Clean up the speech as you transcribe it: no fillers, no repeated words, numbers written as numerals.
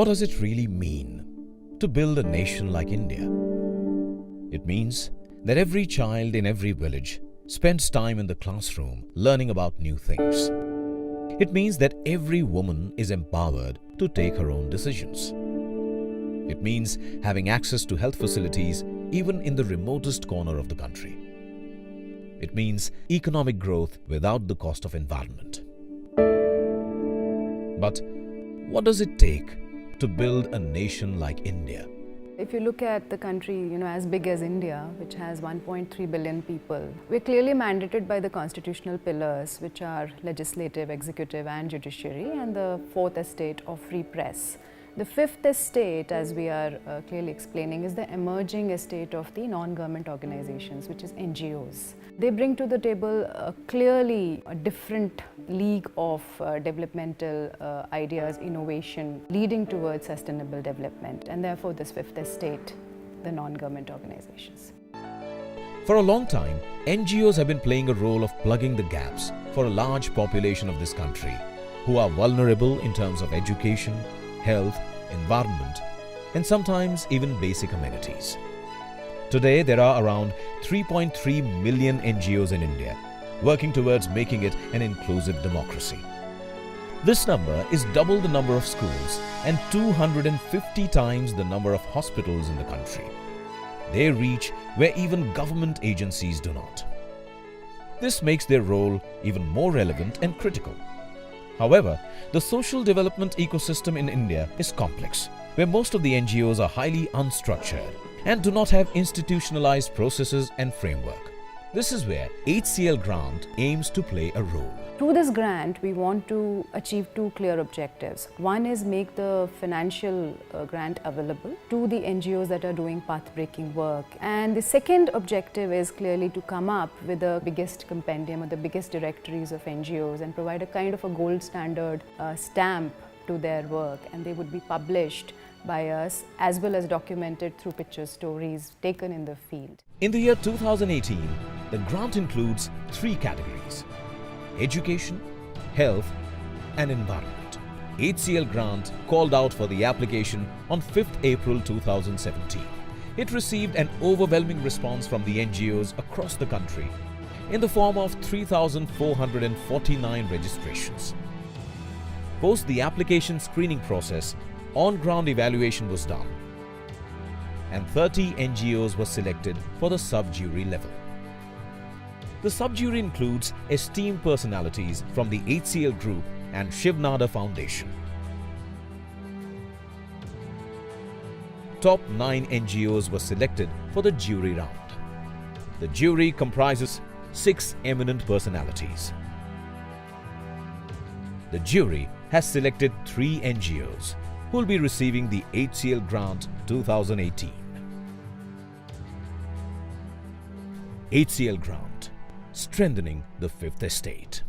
What does it really mean to build a nation like India? It means that every child in every village spends time in the classroom learning about new things. It means that every woman is empowered to take her own decisions. It means having access to health facilities even in the remotest corner of the country. It means economic growth without the cost of environment. But what does it take to build a nation like India? If you look at the country, as big as India, which has 1.3 billion people, we're clearly mandated by the constitutional pillars, which are legislative, executive and judiciary, and the fourth estate of free press. The fifth estate, as we are clearly explaining, is the emerging estate of the non-government organizations, which is NGOs. They bring to the table clearly a different league of developmental ideas, innovation, leading towards sustainable development, and therefore this fifth estate, the non-government organizations. For a long time, NGOs have been playing a role of plugging the gaps for a large population of this country who are vulnerable in terms of education, health, environment, and sometimes even basic amenities. Today, there are around 3.3 million NGOs in India, working towards making it an inclusive democracy. This number is double the number of schools and 250 times the number of hospitals in the country. They reach where even government agencies do not. This makes their role even more relevant and critical. However, the social development ecosystem in India is complex, where most of the NGOs are highly unstructured and do not have institutionalized processes and framework. This is where HCL Grant aims to play a role. Through this grant, we want to achieve two clear objectives. One is make the financial grant available to the NGOs that are doing path-breaking work. And the second objective is clearly to come up with the biggest compendium or the biggest directories of NGOs and provide a kind of a gold standard stamp to their work, and they would be published by us as well as documented through picture stories taken in the field. In the year 2018, the grant includes three categories: education, health and environment. HCL Grant called out for the application on 5th April 2017. It received an overwhelming response from the NGOs across the country in the form of 3,449 registrations. Post the application screening process, on-ground evaluation was done and 30 NGOs were selected for the sub-jury level. The sub-jury includes esteemed personalities from the HCL Group and Shiv Nada Foundation. Top 9 NGOs were selected for the jury round. The jury comprises 6 eminent personalities. The jury has selected 3 NGOs who will be receiving the HCL Grant 2018. HCL Grant, strengthening the fifth estate.